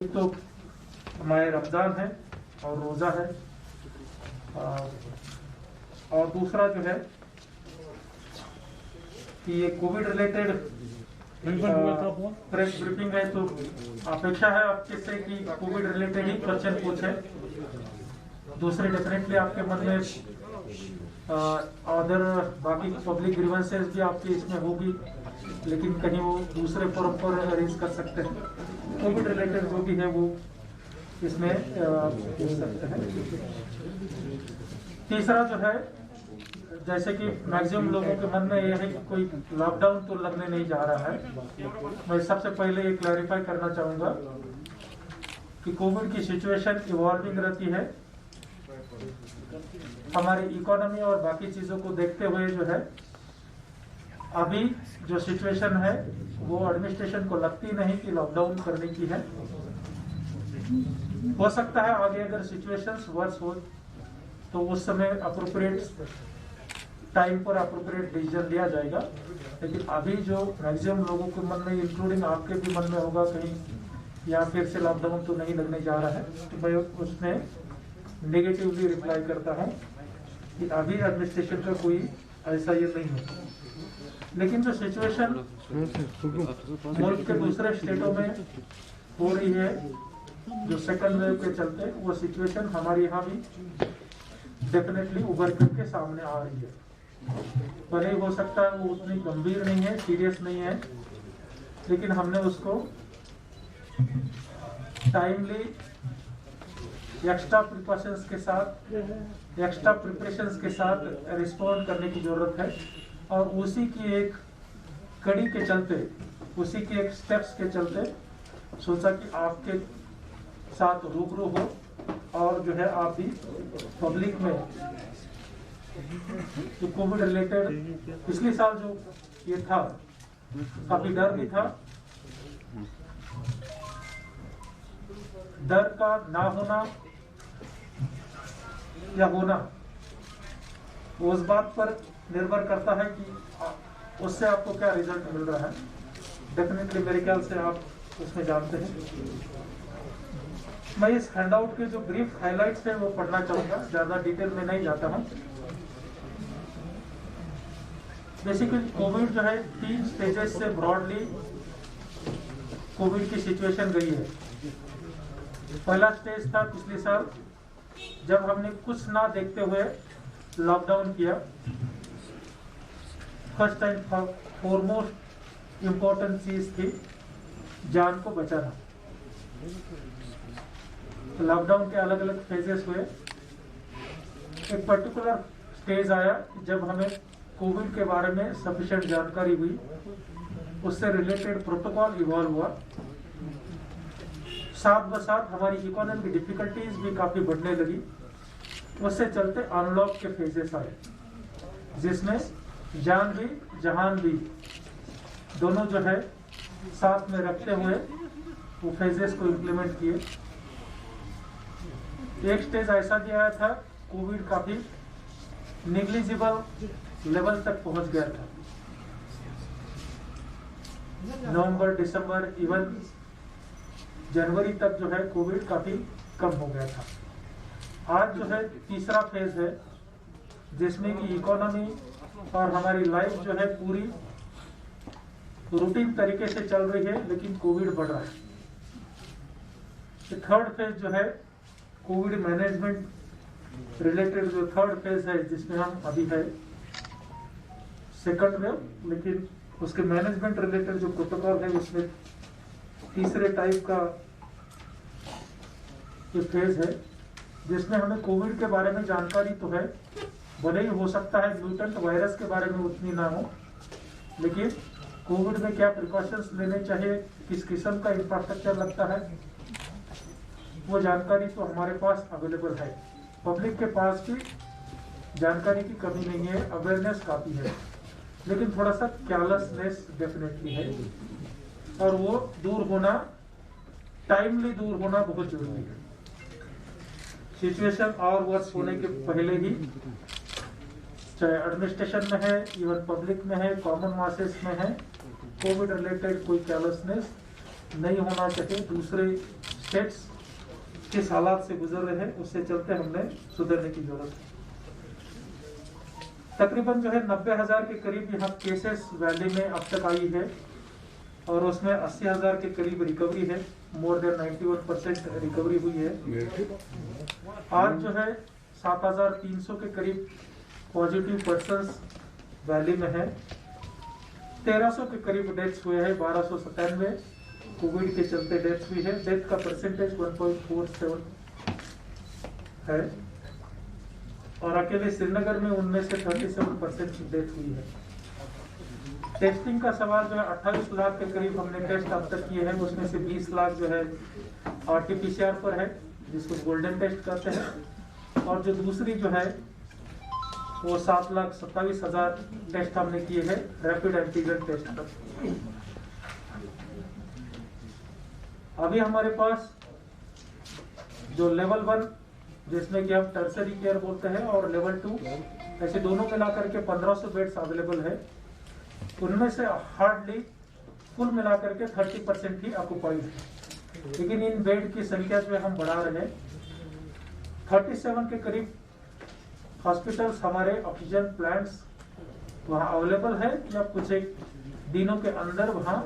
एक तो हमारे रमजान है और रोजा है, और दूसरा जो है कि ये कोविड रिलेटेड प्रेस ब्रीफिंग है। तो अपेक्षा है आपके से कि कोविड रिलेटेड ही क्वेश्चन पूछे। दूसरे डेफिनेटली आपके मन में अदर बाकी पब्लिक ग्रीवेंसेस भी आपके इसमें होगी, लेकिन कहीं वो दूसरे फोरम पर अरेंज कर सकते हैं। कोविड रिलेटेड जो भी है वो इसमें पूछ सकते हैं। तीसरा जो है, जैसे कि मैक्सिमम लोगों के मन में यह है कि कोई लॉकडाउन तो लगने नहीं जा रहा है। मैं सबसे पहले ये क्लैरिफाई करना चाहूंगा कि कोविड की सिचुएशन इवॉल्विंग रहती है। हमारी इकोनॉमी और बाकी चीजों को देखते हुए जो है अभी जो सिचुएशन है वो एडमिनिस्ट्रेशन को लगती नहीं कि लॉकडाउन करने की है। हो सकता है आगे अगर सिचुएशंस वर्स हो तो उस समय अप्रोप्रिएट टाइम पर अप्रोप्रिएट डिसीजन लिया जाएगा, लेकिन अभी जो मैक्सिमम लोगों के मन में, इंक्लूडिंग आपके भी मन में होगा कहीं या फिर से लॉकडाउन तो नहीं लगने जा रहा है, तो मैं उसमें नेगेटिवली रिप्लाई करता हूं कि अभी एडमिनिस्ट्रेशन का कोई ऐसा ये नहीं है। लेकिन जो सिचुएशन मुल्क के दूसरे स्टेटों में हो रही है जो सेकंड वेव के चलते, वो सिचुएशन हमारे यहाँ भी डेफिनेटली उभर करके सामने आ रही है। भले हो सकता है वो उतनी गंभीर नहीं है, सीरियस नहीं है, लेकिन हमने उसको टाइमली एक्स्ट्रा प्रिकॉशंस के साथ, एक्स्ट्रा प्रिपरेशंस के साथ रिस्पॉन्ड करने की जरूरत है। और उसी की एक कड़ी के चलते, उसी के एक स्टेप्स के चलते सोचा कि आपके साथ रूबरू हो और जो है आप भी पब्लिक में जो कोविड रिलेटेड पिछले साल जो ये था, काफी डर भी था। डर का ना होना या होना वो उस बात पर निर्भर करता है कि उससे आपको क्या रिजल्ट मिल रहा है। डेफिनेटली मेरे ख्याल से आप उसमें जानते हैं। मैं इस हैंडआउट के जो ब्रीफ हाइलाइट्स है वो पढ़ना चाहूंगा, ज्यादा डिटेल में नहीं जाता हूं। बेसिकली कोविड जो है 3 स्टेजेस से ब्रॉडली कोविड की सिचुएशन गई है। पहला स्टेज था पिछले साल जब हमने कुछ ना देखते हुए लॉकडाउन किया। फर्स्ट एंड फॉरमोस्ट इम्पोर्टेंट चीज थी जान को बचाना। लॉकडाउन के अलग अलग फेजेस हुए। एक पर्टिकुलर स्टेज आया जब हमें कोविड के बारे में सफिशिएंट जानकारी हुई, उससे रिलेटेड प्रोटोकॉल इवॉल्व हुआ। साथ ब साथ हमारी इकोनॉमी की डिफिकल्टीज भी काफी बढ़ने लगी। उससे चलते अनलॉक के फेजेस आए जिसमें जान भी जहान भी दोनों जो है साथ में रखते हुए वो फेजेस को इम्प्लीमेंट किए। एक स्टेज ऐसा भी आया था कोविड काफी निग्लिजिबल लेवल तक पहुंच गया था। नवंबर, दिसंबर, इवन जनवरी तक जो है कोविड काफी कम हो गया था। आज जो है तीसरा फेज है जिसमें कि इकोनॉमी और हमारी लाइफ जो है पूरी रूटीन तरीके से चल रही है, लेकिन कोविड बढ़ रहा है। थर्ड फेज जो है कोविड मैनेजमेंट रिलेटेड जो थर्ड फेज है जिसमें हम अभी है सेकंड वेव, लेकिन उसके मैनेजमेंट रिलेटेड जो प्रोटोकॉल है उसमें तीसरे टाइप का जो फेज है जिसमें हमें कोविड के बारे में जानकारी तो है। भले ही हो सकता है म्यूटेंट वायरस के बारे में उतनी ना हो, लेकिन कोविड में क्या प्रिकॉशंस लेने चाहिए, किस किस्म का इंफ्रास्ट्रक्चर लगता है, वो जानकारी तो हमारे पास अवेलेबल है। पब्लिक के पास भी जानकारी की कमी नहीं है, अवेयरनेस काफी है, लेकिन थोड़ा सा केयरलेसनेस डेफिनेटली है। और वो दूर होना, टाइमली दूर होना बहुत जरूरी है। सिचुएशन और वर्स होने के पहले ही, चाहे एडमिनिस्ट्रेशन में है, इवन पब्लिक में है, कॉमन मासेस में है, कोविड रिलेटेड कोई केयरलेसनेस नहीं होना चाहिए। दूसरे स्टेट्स किस हालात से गुजर रहे हैं, उससे चलते हमने सुधरने की जरूरत है। तकरीबन जो है 90,000 के करीब यहाँ केसेस वैली में अब तक आई है और उसमें 80,000 के करीब रिकवरी है। मोर देन 91% रिकवरी हुई है। आज जो है 7,300 के करीब पॉजिटिव पर्सन्स वैली में है। 1,300 के करीब डेथ्स हुए हैं। 1,297 कोविड के चलते डेथ हुई है। डेथ का परसेंटेज 1.47 है और अकेले श्रीनगर में उनमें से 37% की डेथ हुई है। टेस्टिंग का सवाल जो है 28 लाख के करीब हमने टेस्ट अब तक किए हैं, उसमें से 20 लाख जो है RT-PCR पर है, जिसको गोल्डन टेस्ट कहते हैं, और जो दूसरी जो है वो 7,27,000 टेस्ट हमने किए हैं रैपिड एंटीजन टेस्ट पर। अभी हमारे पास जो लेवल 1 जिसमें कि हम टर्सरी केयर बोलते हैं और लेवल 2 ऐसे दोनों मिलाकर के 1500 बेड्स अवेलेबल है। उनमें से हार्डली कुल मिलाकर के 30% ही ऑक्युपाइड है, लेकिन इन बेड की संख्या जो हम बढ़ा रहे हैं। 37 के करीब हॉस्पिटल्स हमारे ऑक्सीजन प्लांट्स वहाँ अवेलेबल है या कुछ एक दिनों के अंदर वहाँ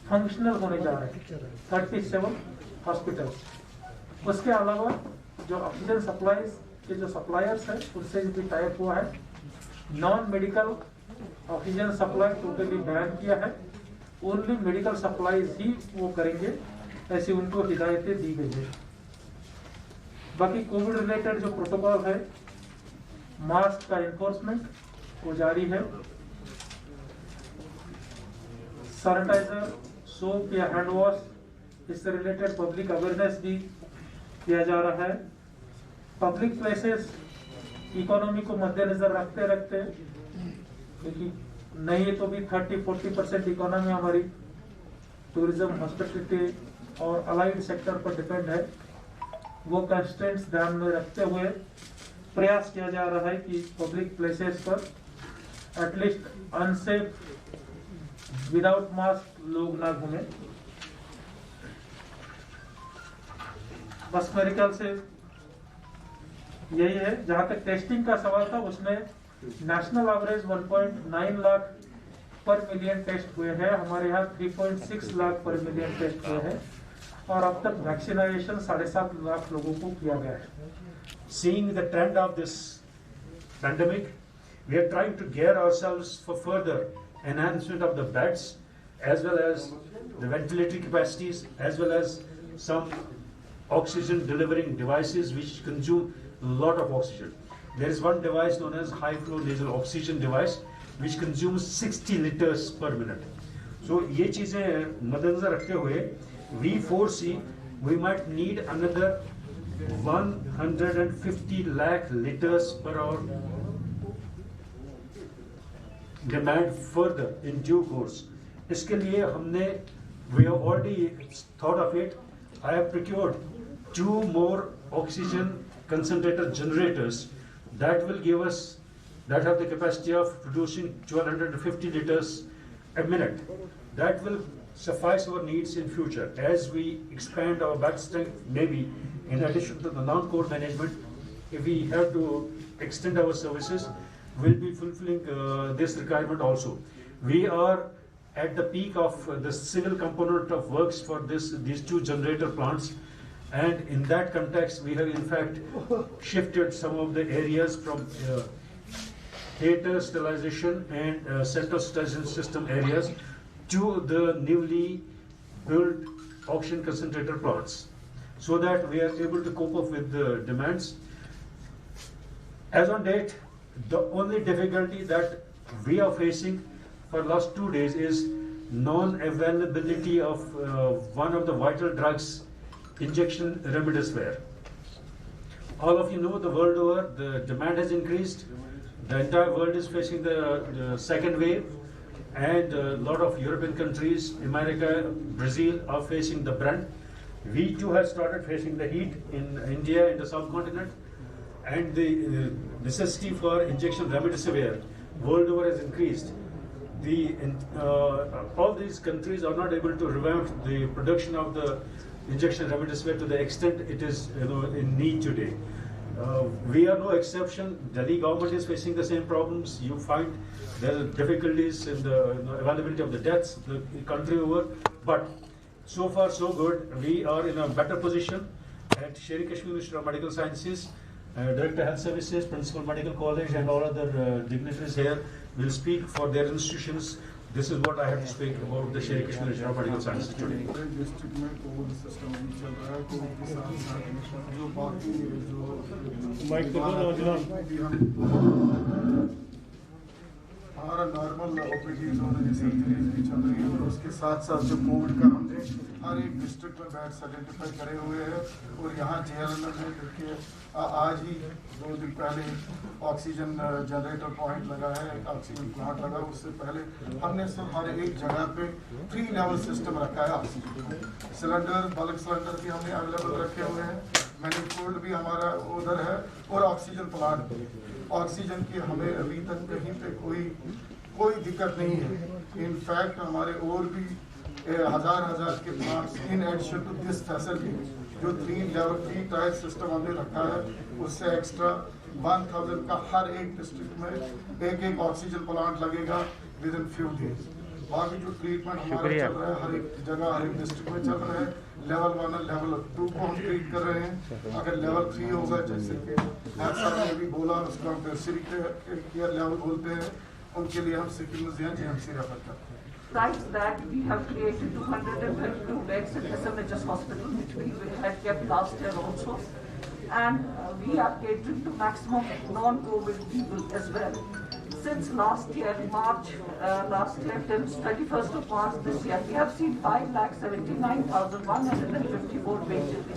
फंक्शनल होने जा रहे हैं। 37 हॉस्पिटल्स। उसके अलावा जो ऑक्सीजन सप्लाईज के जो सप्लायर्स हैं उनसे भी टाइप हुआ है। Non medical oxygen supply totally ban किया है। ओनली मेडिकल सप्लाईज ही वो करेंगे, ऐसी उनको हिदायतें दी गई है। बाकी कोविड रिलेटेड जो प्रोटोकॉल है, मास्क का एनफोर्समेंट वो जारी है। सैनिटाइजर, सोप या हैंड वॉश, इससे रिलेटेड पब्लिक अवेयरनेस भी किया जा रहा है। पब्लिक प्लेसेस इकोनॉमी को मद्देनजर रखते रखते, क्योंकि नहीं तो भी 30-40% इकोनॉमी हमारी टूरिज्म, हॉस्पिटलिटी और अलाइड सेक्टर पर डिपेंड है, वो कंस्ट्रेंट्स ध्यान में रखते हुए प्रयास किया जा रहा है कि पब्लिक प्लेसेस पर एटलीस्ट अनसेफ विदाउट मास्क लोग ना घूमें। बस मेरे ख्याल से यही है। जहां तक टेस्टिंग का सवाल था, उसमें नेशनल एवरेज 1.9 लाख पर मिलियन टेस्ट हुए हैं। हमारे यहाँ 3.6 लाख पर मिलियन टेस्ट हुए हैं और अब तक वैक्सीनेशन 7.5 लाख लोगों को किया गया है। Seeing the trend of this pandemic, we are trying to gear ourselves for further enhancement of the beds, as well as the ventilatory capacities, as well as some oxygen delivering devices which consume a lot of oxygen. There is one device known as high flow nasal oxygen device which consumes 60 liters per minute. So ये चीजें मद्देनजर रखते हुए we foresee we might need another 150 lakh liters per hour demand further in due course. इसके लिए हमने we have already thought of it. I have procured 2 more oxygen concentrator generators that will give us, that have the capacity of producing 1,250 liters a minute. That will suffice our needs in future as we expand our bed strength. Maybe in addition to the non-core management, if we have to extend our services, we'll be fulfilling this requirement also. We are at the peak of the civil component of works for these 2 generator plants, and in that context we have in fact shifted some of the areas from theatre sterilization and central sterilization system areas to the newly built oxygen concentrator plants, so that we are able to cope up with the demands. As on date, the only difficulty that we are facing for last 2 days is non-availability of one of the vital drugs, injection remdesivir. All of you know, the world over, the demand has increased. The entire world is facing the second wave, and a lot of European countries, America, Brazil are facing the brunt. We too have started facing the heat in India, in the subcontinent, and the necessity for injection remdesivir world over has increased. All these countries are not able to revamp the production of the injection remdesivir to the extent it is in need today. We are no exception. Delhi government is facing the same problems. You find there are difficulties in the availability of the deaths the country over, but so far so good. We are in a better position at Sher-e Kashmir Institute of Medical Sciences. Director Health Services, Principal Medical College, and all other dignitaries here will speak for their institutions. This is what I have to speak about the Sher-e Kashmir Institute of Medical Sciences today. District में Covid system भी चल रहा है, Covid के साथ साथ जो बाकी हमारा नॉर्मल ओपीडीज और सर्जरीज भी चल रही है, और उसके साथ साथ जो कोविड का हमने हर एक डिस्ट्रिक्ट में बेड्स आइडेंटिफाई करे हुए हैं। और यहाँ JLML में देखिए आज ही 2 दिन पहले ऑक्सीजन जनरेटर पॉइंट लगा है, ऑक्सीजन प्लांट लगा। उससे पहले हमने सब हर एक जगह पे 3 लेवल सिस्टम रखा है। ऑक्सीजन सिलेंडर, बल्क सिलेंडर भी हमने अवेलेबल रखे हुए हैं, मैनिफोल्ड भी हमारा उधर है, और ऑक्सीजन प्लांट भी। ऑक्सीजन की हमें अभी तक कहीं पे कोई दिक्कत नहीं है। इनफैक्ट हमारे और भी हजार के plants in addition to this facility जो 3 टायर सिस्टम हमने रखा है, उससे एक्स्ट्रा 1000 का हर एक डिस्ट्रिक्ट में एक ऑक्सीजन प्लांट लगेगा विद इन फ्यू डेज। बाकी जो ट्रीटमेंट हमारा चल रहा है हर एक जगह हर एक डिस्ट्रिक्ट में चल रहा है। लेवल 1 और लेवल 2 को हम ट्रीट कर रहे हैं। अगर लेवल 3 होगा, जैसे कि सर ने भी बोला, उसको हम टर्शियरी केयर लेवल बोलते हैं, उनके लिए हम सिकिम्स या JMC रेफर करते हैं। Besides that, we have created 232 beds in SMHS hospital, which we had kept last year also, and we are catering to maximum non-COVID people as well. Since last year, March last year till 31st of March this year, we have seen 5,79,154 patients,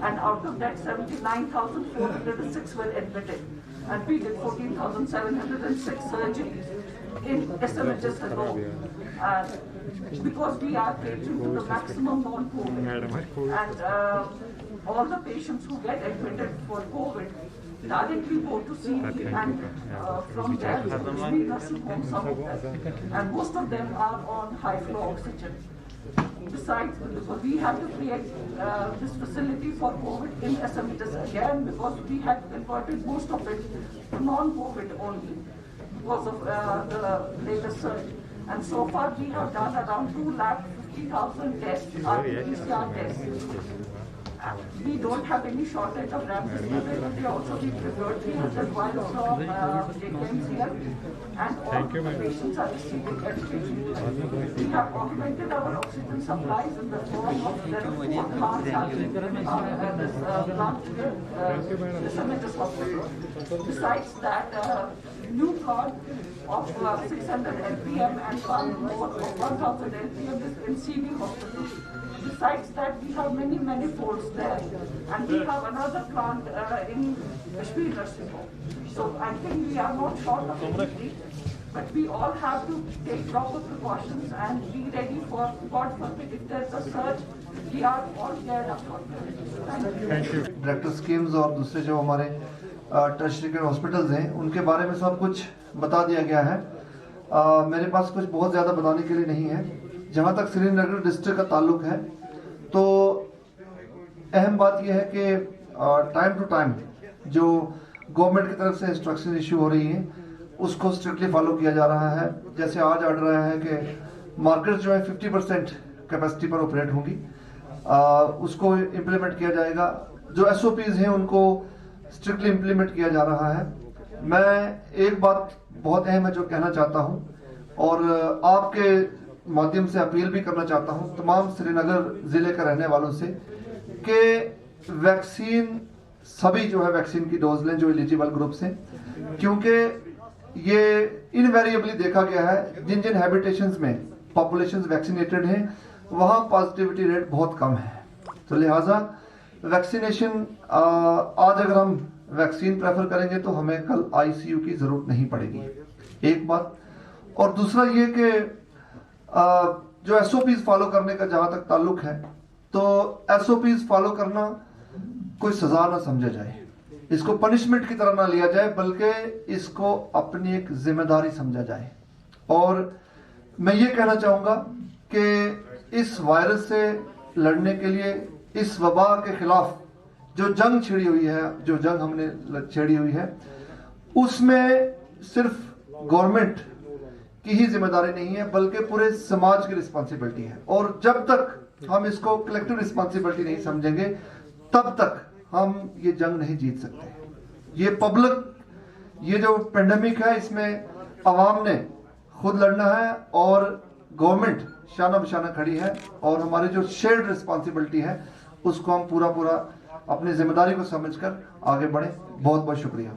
and out of that 79,406 were admitted, and we did 14,706 surgeries in SMHS alone. Because we are catering to the maximum non-COVID, and all the patients who get admitted for COVID directly go to CT, and from there to Kashmir nursing home, some of them, and most of them are on high flow oxygen. Besides, we have to create this facility for COVID in SMHS again, because we had converted most of it to non-COVID only because of the latest surge. And so far we have done around 250,000 tests, PCR tests. We don't have any shortage of remdesivir. We also we prepared 300 vials of AKMs here, and all the patients are receiving medication. We have augmented our oxygen supplies in the form of there are 4 plants happening this plant here, SMHS hospital. Besides that, new plant of 600 LPM and one more of 1000 LPM is in CD hospital. Besides that, we have many folds there, and we have another plant in Kashmir nursing home. So I think we are not short of anything, but we all have to take proper precautions and be ready for, God forbid, if there's a surge, we are all geared up for that. Thank you. Director schemes और दूसरे जो हमारे tertiary care hospitals हैं, उनके बारे में सब कुछ बता दिया गया है। मेरे पास कुछ बहुत ज़्यादा बताने के लिए नहीं है। जहाँ तक श्रीनगर डिस्ट्रिक्ट का ताल्लुक है, तो अहम बात यह है कि टाइम टू टाइम जो गवर्नमेंट की तरफ से इंस्ट्रक्शन इशू हो रही हैं, उसको स्ट्रिक्टली फॉलो किया जा रहा है। जैसे आज ऑर्डर आया है कि मार्केट जो है 50% कैपेसिटी पर ऑपरेट होंगी, उसको इम्प्लीमेंट किया जाएगा। जो SOPs हैं उनको स्ट्रिक्टली इम्प्लीमेंट किया जा रहा है। मैं एक बात बहुत अहम है जो कहना चाहता हूं, और आपके माध्यम से अपील भी करना चाहता हूं तमाम श्रीनगर जिले के रहने वालों से कि वैक्सीन सभी जो है वैक्सीन की डोज लें जो एलिजिबल ग्रुप्स हैं, क्योंकि ये इनवेरिएबली देखा गया है जिन जिन हैबिटेशंस में पॉपुलेशंस वैक्सीनेटेड हैं वहां पॉजिटिविटी रेट बहुत कम है। तो लिहाजा वैक्सीनेशन आज अगर हम वैक्सीन प्रेफर करेंगे तो हमें कल ICU की जरूरत नहीं पड़ेगी, एक बात। और दूसरा ये कि जो SOPs फॉलो करने का जहां तक ताल्लुक है, तो SOPs फॉलो करना कोई सजा ना समझा जाए, इसको पनिशमेंट की तरह ना लिया जाए, बल्कि इसको अपनी एक जिम्मेदारी समझा जाए। और मैं ये कहना चाहूंगा कि इस वायरस से लड़ने के लिए इस वबा के खिलाफ जो जंग छिड़ी हुई है, जो जंग हमने छेड़ी हुई है, उसमें सिर्फ गवर्नमेंट की ही जिम्मेदारी नहीं है बल्कि पूरे समाज की रिस्पॉन्सिबिलिटी है। और जब तक हम इसको कलेक्टिव रिस्पॉन्सिबिलिटी नहीं समझेंगे तब तक हम ये जंग नहीं जीत सकते। ये पब्लिक, ये जो पेंडेमिक है, इसमें आवाम ने खुद लड़ना है और गवर्नमेंट शाना बशाना खड़ी है, और हमारी जो शेयर्ड रिस्पॉन्सिबिलिटी है उसको हम पूरा अपनी जिम्मेदारी को समझकर आगे बढ़े। बहुत बहुत शुक्रिया।